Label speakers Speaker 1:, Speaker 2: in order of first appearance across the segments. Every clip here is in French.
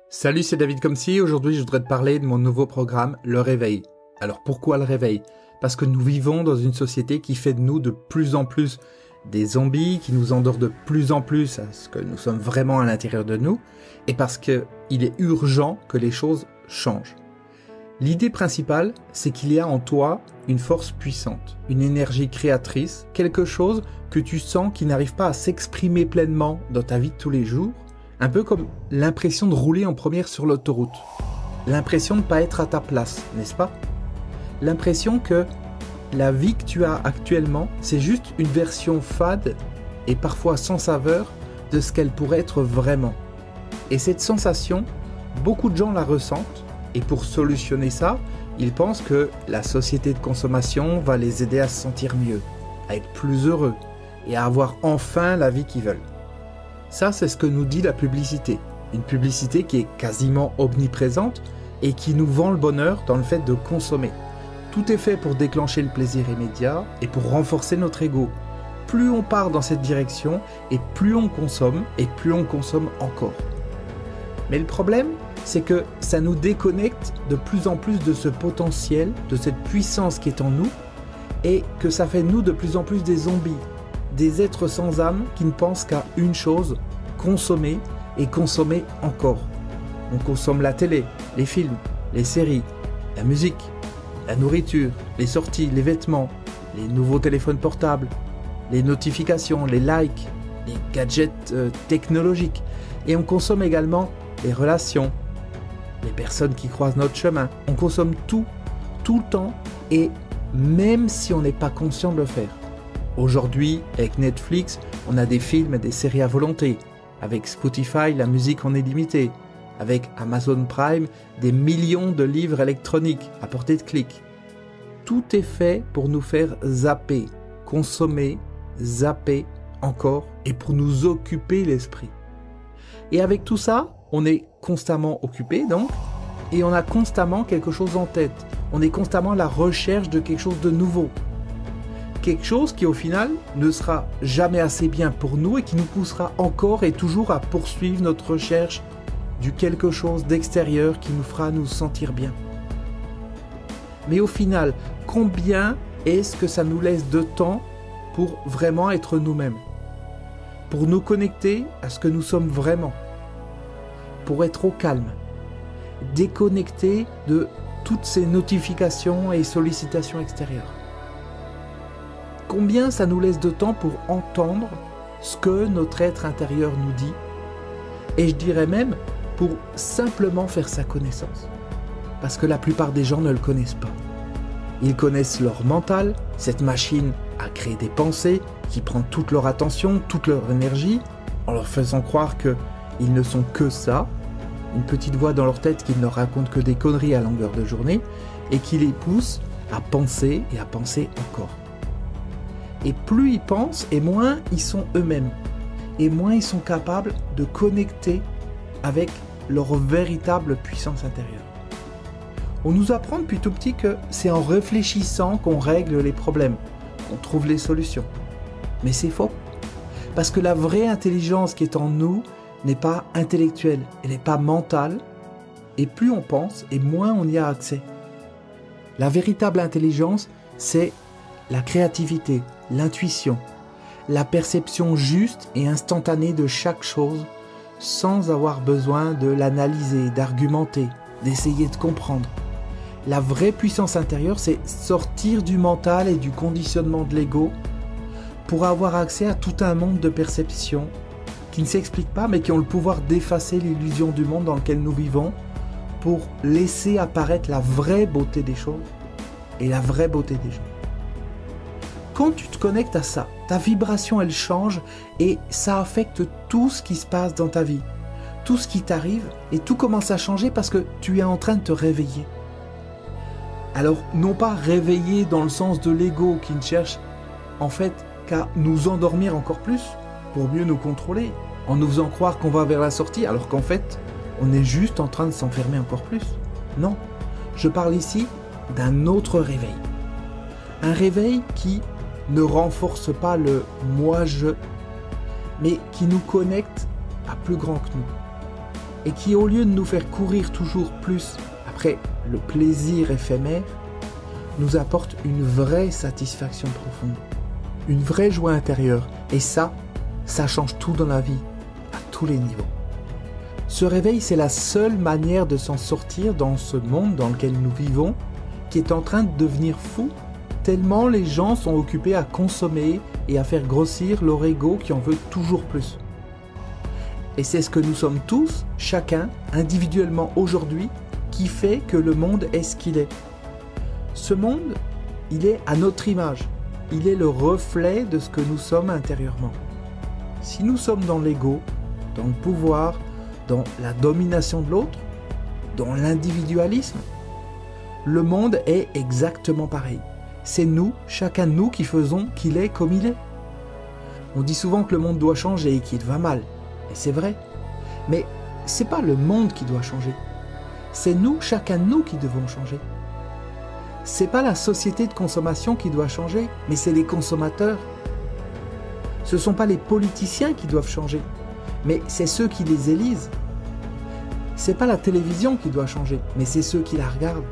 Speaker 1: Salut, c'est David Comsi. Aujourd'hui, je voudrais te parler de mon nouveau programme, Le Réveil. Alors pourquoi le réveil? Parce que nous vivons dans une société qui fait de nous de plus en plus des zombies, qui nous endort de plus en plus à ce que nous sommes vraiment à l'intérieur de nous, et parce qu'il est urgent que les choses changent. L'idée principale, c'est qu'il y a en toi une force puissante, une énergie créatrice, quelque chose que tu sens qui n'arrive pas à s'exprimer pleinement dans ta vie de tous les jours, un peu comme l'impression de rouler en première sur l'autoroute. L'impression de ne pas être à ta place, n'est-ce pas? L'impression que la vie que tu as actuellement, c'est juste une version fade et parfois sans saveur de ce qu'elle pourrait être vraiment. Et cette sensation, beaucoup de gens la ressentent, et pour solutionner ça, ils pensent que la société de consommation va les aider à se sentir mieux, à être plus heureux et à avoir enfin la vie qu'ils veulent. Ça, c'est ce que nous dit la publicité. Une publicité qui est quasiment omniprésente et qui nous vend le bonheur dans le fait de consommer. Tout est fait pour déclencher le plaisir immédiat et pour renforcer notre ego. Plus on part dans cette direction et plus on consomme encore. Mais le problème, c'est que ça nous déconnecte de plus en plus de ce potentiel, de cette puissance qui est en nous et que ça fait de nous de plus en plus des zombies. Des êtres sans âme qui ne pensent qu'à une chose, consommer et consommer encore. On consomme la télé, les films, les séries, la musique, la nourriture, les sorties, les vêtements, les nouveaux téléphones portables, les notifications, les likes, les gadgets technologiques. Et on consomme également les relations, les personnes qui croisent notre chemin. On consomme tout le temps et même si on n'est pas conscient de le faire. Aujourd'hui, avec Netflix, on a des films et des séries à volonté. Avec Spotify, la musique en illimité. Avec Amazon Prime, des millions de livres électroniques à portée de clic. Tout est fait pour nous faire zapper, consommer, zapper encore et pour nous occuper l'esprit. Et avec tout ça, on est constamment occupé donc et on a constamment quelque chose en tête. On est constamment à la recherche de quelque chose de nouveau. Quelque chose qui au final ne sera jamais assez bien pour nous et qui nous poussera encore et toujours à poursuivre notre recherche du quelque chose d'extérieur qui nous fera nous sentir bien. Mais au final, combien est-ce que ça nous laisse de temps pour vraiment être nous-mêmes? Pour nous connecter à ce que nous sommes vraiment? Pour être au calme? Déconnecter de toutes ces notifications et sollicitations extérieures? Combien ça nous laisse de temps pour entendre ce que notre être intérieur nous dit? Et je dirais même pour simplement faire sa connaissance. Parce que la plupart des gens ne le connaissent pas. Ils connaissent leur mental, cette machine à créer des pensées qui prend toute leur attention, toute leur énergie, en leur faisant croire qu'ils ne sont que ça, une petite voix dans leur tête qui ne leur raconte que des conneries à longueur de journée et qui les pousse à penser et à penser encore. Et plus ils pensent, et moins ils sont eux-mêmes. Et moins ils sont capables de connecter avec leur véritable puissance intérieure. On nous apprend depuis tout petit que c'est en réfléchissant qu'on règle les problèmes, qu'on trouve les solutions. Mais c'est faux. Parce que la vraie intelligence qui est en nous n'est pas intellectuelle, elle n'est pas mentale. Et plus on pense, et moins on y a accès. La véritable intelligence, c'est la créativité, l'intuition, la perception juste et instantanée de chaque chose sans avoir besoin de l'analyser, d'argumenter, d'essayer de comprendre. La vraie puissance intérieure, c'est sortir du mental et du conditionnement de l'ego pour avoir accès à tout un monde de perceptions qui ne s'expliquent pas mais qui ont le pouvoir d'effacer l'illusion du monde dans lequel nous vivons pour laisser apparaître la vraie beauté des choses et la vraie beauté des gens. Quand tu te connectes à ça, ta vibration elle change et ça affecte tout ce qui se passe dans ta vie, tout ce qui t'arrive et tout commence à changer parce que tu es en train de te réveiller. Alors non pas réveiller dans le sens de l'ego qui ne cherche en fait qu'à nous endormir encore plus pour mieux nous contrôler en nous faisant croire qu'on va vers la sortie alors qu'en fait on est juste en train de s'enfermer encore plus. Non, je parle ici d'un autre réveil. Un réveil qui ne renforce pas le « moi-je », mais qui nous connecte à plus grand que nous. et qui, au lieu de nous faire courir toujours plus après le plaisir éphémère, nous apporte une vraie satisfaction profonde, une vraie joie intérieure. Et ça change tout dans la vie, à tous les niveaux. Ce réveil, c'est la seule manière de s'en sortir dans ce monde dans lequel nous vivons, qui est en train de devenir fou, tellement les gens sont occupés à consommer et à faire grossir leur ego qui en veut toujours plus. Et c'est ce que nous sommes tous, chacun, individuellement aujourd'hui, qui fait que le monde est ce qu'il est. Ce monde, il est à notre image. Il est le reflet de ce que nous sommes intérieurement. Si nous sommes dans l'ego, dans le pouvoir, dans la domination de l'autre, dans l'individualisme, le monde est exactement pareil. C'est nous, chacun de nous, qui faisons qu'il est comme il est. On dit souvent que le monde doit changer et qu'il va mal. Et c'est vrai. Mais c'est pas le monde qui doit changer. C'est nous, chacun de nous, qui devons changer. C'est pas la société de consommation qui doit changer, mais c'est les consommateurs. Ce sont pas les politiciens qui doivent changer, mais c'est ceux qui les élisent. C'est pas la télévision qui doit changer, mais c'est ceux qui la regardent.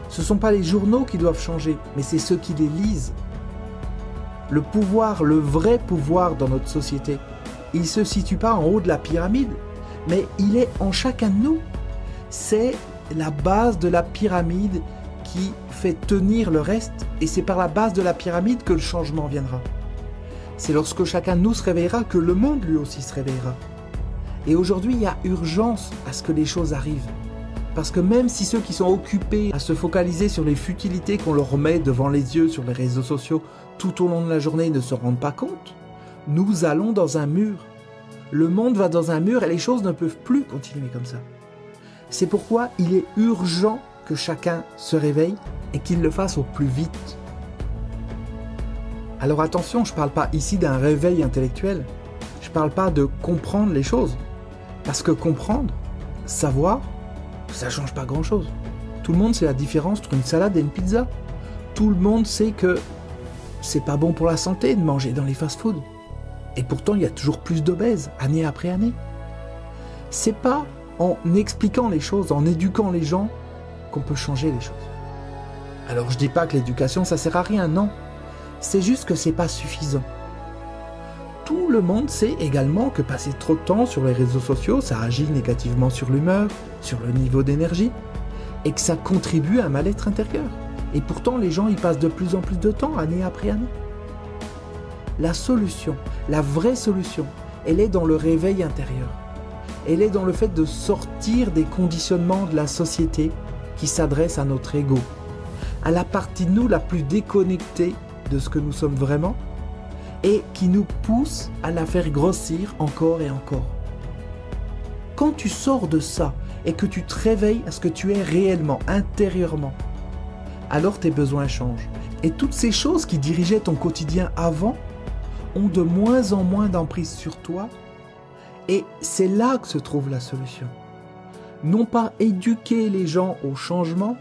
Speaker 1: Ce sont pas les journaux qui doivent changer, mais c'est ceux qui les lisent. Le pouvoir, le vrai pouvoir dans notre société, il ne se situe pas en haut de la pyramide, mais il est en chacun de nous. C'est la base de la pyramide qui fait tenir le reste, et c'est par la base de la pyramide que le changement viendra. C'est lorsque chacun de nous se réveillera que le monde lui aussi se réveillera. Et aujourd'hui, il y a urgence à ce que les choses arrivent. Parce que même si ceux qui sont occupés à se focaliser sur les futilités qu'on leur met devant les yeux sur les réseaux sociaux tout au long de la journée ne se rendent pas compte, nous allons dans un mur. Le monde va dans un mur et les choses ne peuvent plus continuer comme ça. C'est pourquoi il est urgent que chacun se réveille et qu'il le fasse au plus vite. Alors attention, je ne parle pas ici d'un réveil intellectuel. Je ne parle pas de comprendre les choses. Parce que comprendre, savoir, ça ne change pas grand-chose. Tout le monde sait la différence entre une salade et une pizza. Tout le monde sait que c'est pas bon pour la santé de manger dans les fast-foods. Et pourtant, il y a toujours plus d'obèses, année après année. C'est pas en expliquant les choses, en éduquant les gens, qu'on peut changer les choses. Alors je dis pas que l'éducation, ça sert à rien, non. C'est juste que c'est pas suffisant. Tout le monde sait également que passer trop de temps sur les réseaux sociaux, ça agit négativement sur l'humeur, sur le niveau d'énergie, et que ça contribue à un mal-être intérieur. Et pourtant, les gens y passent de plus en plus de temps, année après année. La solution, la vraie solution, elle est dans le réveil intérieur. Elle est dans le fait de sortir des conditionnements de la société qui s'adresse à notre ego, à la partie de nous la plus déconnectée de ce que nous sommes vraiment, et qui nous pousse à la faire grossir encore et encore. Quand tu sors de ça et que tu te réveilles à ce que tu es réellement, intérieurement, alors tes besoins changent. Et toutes ces choses qui dirigeaient ton quotidien avant ont de moins en moins d'emprise sur toi, et c'est là que se trouve la solution. Non pas éduquer les gens au changement,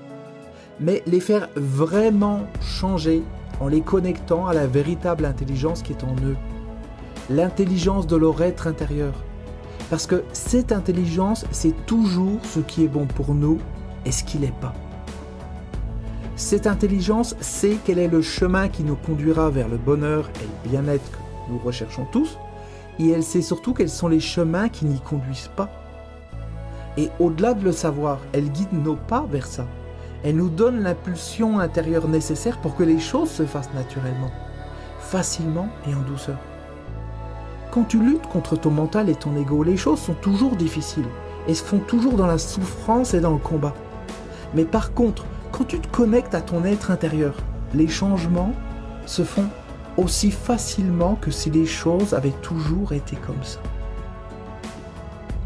Speaker 1: mais les faire vraiment changer en les connectant à la véritable intelligence qui est en eux. L'intelligence de leur être intérieur. Parce que cette intelligence, c'est toujours ce qui est bon pour nous et ce qui l'est pas. Cette intelligence sait quel est le chemin qui nous conduira vers le bonheur et le bien-être que nous recherchons tous, et elle sait surtout quels sont les chemins qui n'y conduisent pas. Et au-delà de le savoir, elle guide nos pas vers ça. Elle nous donne l'impulsion intérieure nécessaire pour que les choses se fassent naturellement, facilement et en douceur. Quand tu luttes contre ton mental et ton ego, les choses sont toujours difficiles et se font toujours dans la souffrance et dans le combat. Mais par contre, quand tu te connectes à ton être intérieur, les changements se font aussi facilement que si les choses avaient toujours été comme ça.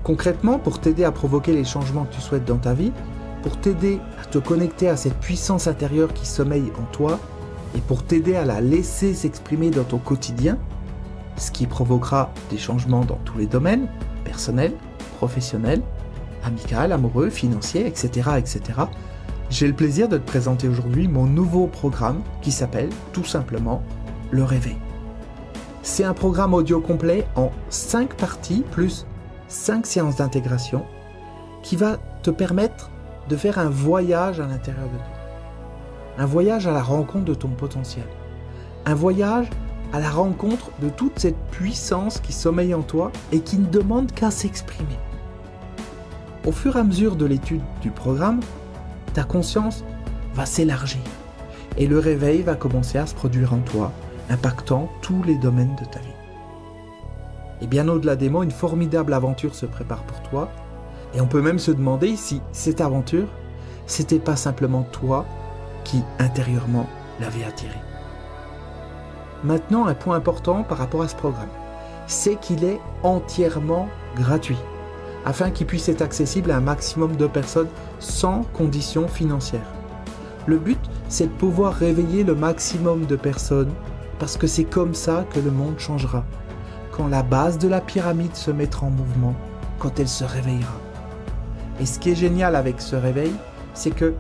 Speaker 1: Concrètement, pour t'aider à provoquer les changements que tu souhaites dans ta vie, pour t'aider à te connecter à cette puissance intérieure qui sommeille en toi, et pour t'aider à la laisser s'exprimer dans ton quotidien, ce qui provoquera des changements dans tous les domaines, personnels, professionnels, amical, amoureux, financier, etc., etc., j'ai le plaisir de te présenter aujourd'hui mon nouveau programme qui s'appelle tout simplement Le Réveil. C'est un programme audio complet en 5 parties plus 5 séances d'intégration qui va te permettre de faire un voyage à l'intérieur de toi. Un voyage à la rencontre de ton potentiel. Un voyage à la rencontre de toute cette puissance qui sommeille en toi et qui ne demande qu'à s'exprimer. Au fur et à mesure de l'étude du programme, ta conscience va s'élargir et le réveil va commencer à se produire en toi, impactant tous les domaines de ta vie. Et bien au-delà des mots, une formidable aventure se prépare pour toi et on peut même se demander si cette aventure, c'était pas simplement toi qui intérieurement l'avais attiré. Maintenant, un point important par rapport à ce programme, c'est qu'il est entièrement gratuit, afin qu'il puisse être accessible à un maximum de personnes sans conditions financières. Le but, c'est de pouvoir réveiller le maximum de personnes, parce que c'est comme ça que le monde changera, quand la base de la pyramide se mettra en mouvement, quand elle se réveillera. Et ce qui est génial avec ce réveil, c'est que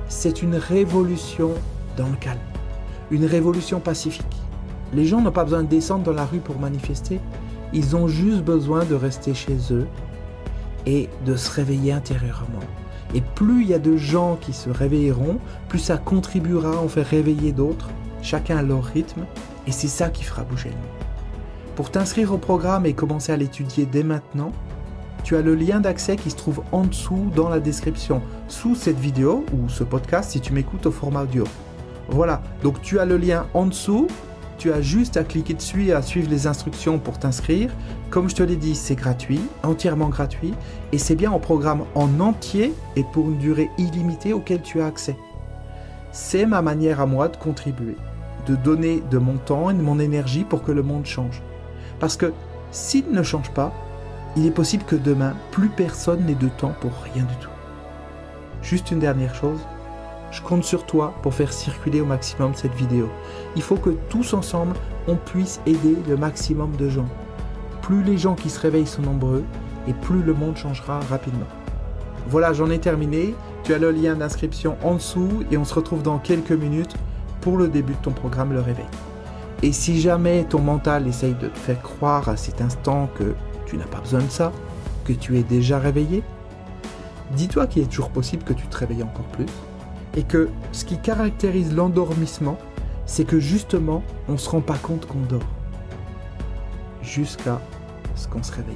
Speaker 1: c'est une révolution dans le calme, une révolution pacifique. Les gens n'ont pas besoin de descendre dans la rue pour manifester, ils ont juste besoin de rester chez eux et de se réveiller intérieurement. Et plus il y a de gens qui se réveilleront, plus ça contribuera à en faire réveiller d'autres, chacun à leur rythme, et c'est ça qui fera bouger le monde. Pour t'inscrire au programme et commencer à l'étudier dès maintenant, tu as le lien d'accès qui se trouve en dessous dans la description, sous cette vidéo ou ce podcast si tu m'écoutes au format audio. Voilà, donc tu as le lien en dessous, tu as juste à cliquer dessus et à suivre les instructions pour t'inscrire. Comme je te l'ai dit, c'est gratuit, entièrement gratuit, et c'est bien un programme en entier et pour une durée illimitée auquel tu as accès. C'est ma manière à moi de contribuer, de donner de mon temps et de mon énergie pour que le monde change. Parce que s'il ne change pas, il est possible que demain, plus personne n'ait de temps pour rien du tout. Juste une dernière chose, je compte sur toi pour faire circuler au maximum cette vidéo. Il faut que tous ensemble, on puisse aider le maximum de gens. Plus les gens qui se réveillent sont nombreux, et plus le monde changera rapidement. Voilà, j'en ai terminé. Tu as le lien d'inscription en dessous, et on se retrouve dans quelques minutes pour le début de ton programme Le Réveil. Et si jamais ton mental essaye de te faire croire à cet instant que tu n'as pas besoin de ça, que tu es déjà réveillé, dis-toi qu'il est toujours possible que tu te réveilles encore plus et que ce qui caractérise l'endormissement, c'est que justement, on ne se rend pas compte qu'on dort jusqu'à ce qu'on se réveille.